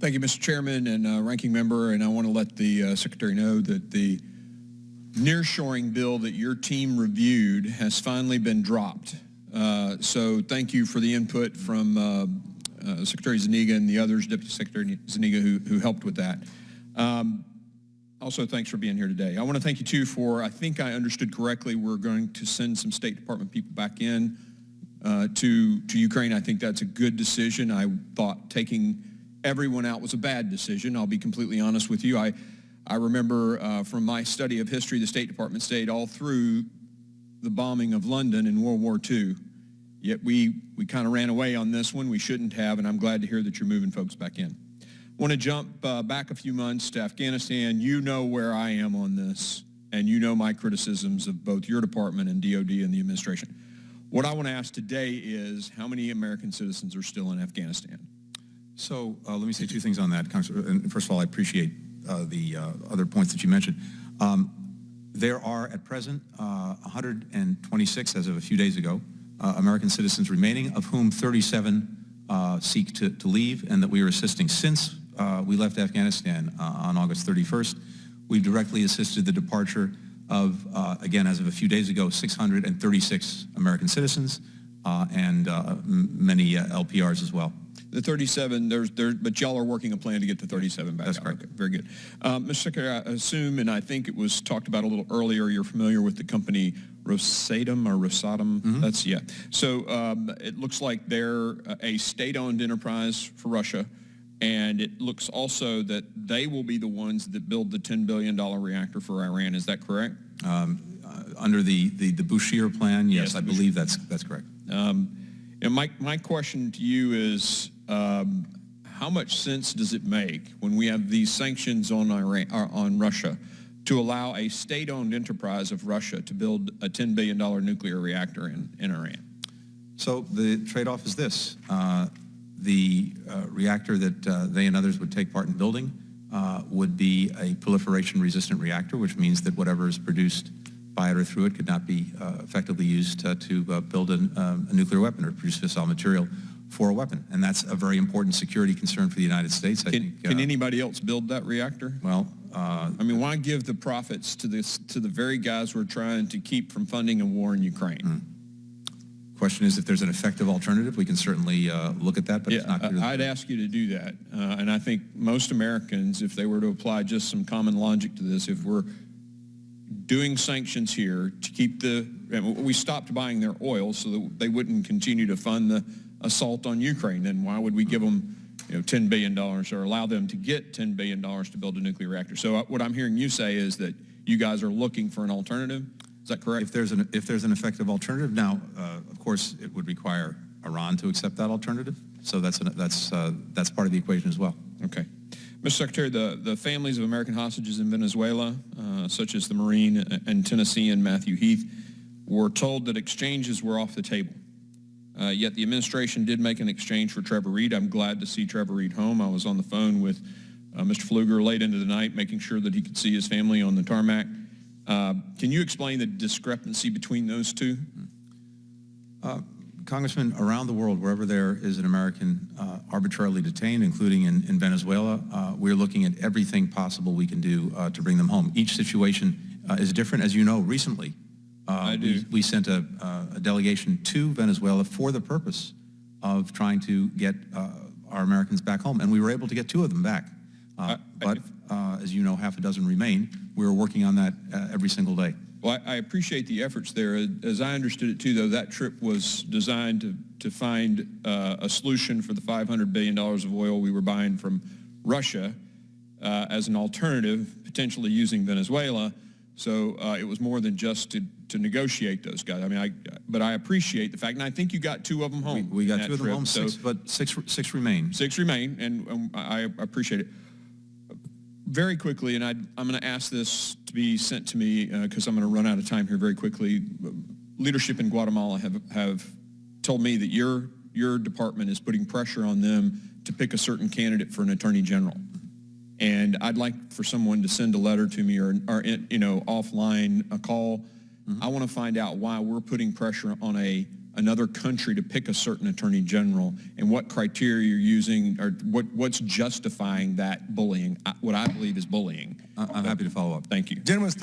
Thank you, Mr. Chairman and Ranking Member, and I want to let the Secretary know that the nearshoring bill that your team reviewed has finally been dropped. So thank you for the input from Secretary Zuniga and the others, Deputy Secretary Zuniga, who helped with that. Also, thanks for being here today. I want to thank you, too, for, I think I understood correctly, we're going to send some State Department people back in to Ukraine. I think that's a good decision. I thought taking everyone out was a bad decision. I'll be completely honest with you. I remember from my study of history, the State Department stayed all through the bombing of London in World War II. Yet we kind of ran away on this one. We shouldn't have, and I'm glad to hear that you're moving folks back in. I want to jump back a few months to Afghanistan. You know where I am on this, and you know my criticisms of both your department and DOD and the administration. What I want to ask today is how many American citizens are still in Afghanistan? So let me say two things on that, Congressman. First of all, I appreciate the other points that you mentioned. There are at present 126, as of a few days ago, American citizens remaining, of whom 37 seek to leave, and that we are assisting. Since we left Afghanistan on August 31st, we've directly assisted the departure of, again, as of a few days ago, 636 American citizens and many LPRs as well. The 37, but y'all are working a plan to get the 37 back. That's correct. Okay, very good. Mr. Secretary, I assume, and I think it was talked about a little earlier, you're familiar with the company Rosatom or Rosatom? Mm-hmm. That's, yeah. So it looks like they're a state-owned enterprise for Russia, and it looks also that they will be the ones that build the $10 billion reactor for Iran. Is that correct? Under the Bouchier plan, yes, I believe that's correct. And my question to you is, how much sense does it make when we have these sanctions on on Russia to allow a state-owned enterprise of Russia to build a $10 billion nuclear reactor in Iran? So the trade-off is this. The reactor that they and others would take part in building would be a proliferation-resistant reactor, which means that whatever is produced by it or through it could not be effectively used to build a nuclear weapon or produce fissile material for a weapon. And that's a very important security concern for the United States. Can anybody else build that reactor? Well, I mean, why give the profits to the very guys we're trying to keep from funding a war in Ukraine? Question is, if there's an effective alternative, we can certainly look at that, but yeah, it's not clear. I'd ask you to do that. And I think most Americans, if they were to apply just some common logic to this, if we're doing sanctions here to keep we stopped buying their oil so that they wouldn't continue to fund the assault on Ukraine, then why would we give them $10 billion or allow them to get $10 billion to build a nuclear reactor? So what I'm hearing you say is that you guys are looking for an alternative. Is that correct? If there's an effective alternative, now, of course, it would require Iran to accept that alternative. So that's part of the equation as well. Okay. Mr. Secretary, the families of American hostages in Venezuela, such as the Marine and Tennessean Matthew Heath, were told that exchanges were off the table. Yet the administration did make an exchange for Trevor Reed. I'm glad to see Trevor Reed home. I was on the phone with Mr. Pfluger late into the night, making sure that he could see his family on the tarmac. Can you explain the discrepancy between those two? Congressman, around the world, wherever there is an American arbitrarily detained, including in Venezuela, we're looking at everything possible we can do to bring them home. Each situation is different. As you know, recently, we sent a delegation to Venezuela for the purpose of trying to get our Americans back home, and we were able to get 2 of them back. But as you know, half a dozen remain. We're working on that every single day. Well, I appreciate the efforts there. As I understood it, too, though, that trip was designed to find a solution for the $500 billion of oil we were buying from Russia as an alternative, potentially using Venezuela. So it was more than just to negotiate those guys. I mean, but I appreciate the fact, and I think you got 2 of them home. We got 2 of them home, so, but six remain. 6 remain, and I appreciate it. Very quickly, and I'm going to ask this to be sent to me because I'm going to run out of time here very quickly. Leadership in Guatemala have told me that your department is putting pressure on them to pick a certain candidate for an attorney general. And I'd like for someone to send a letter to me or offline a call. I want to find out why we're putting pressure on a another country to pick a certain attorney general, and what criteria you're using, or what's justifying that bullying, what I believe is bullying. I'm happy to follow up. Thank you. Gentleman's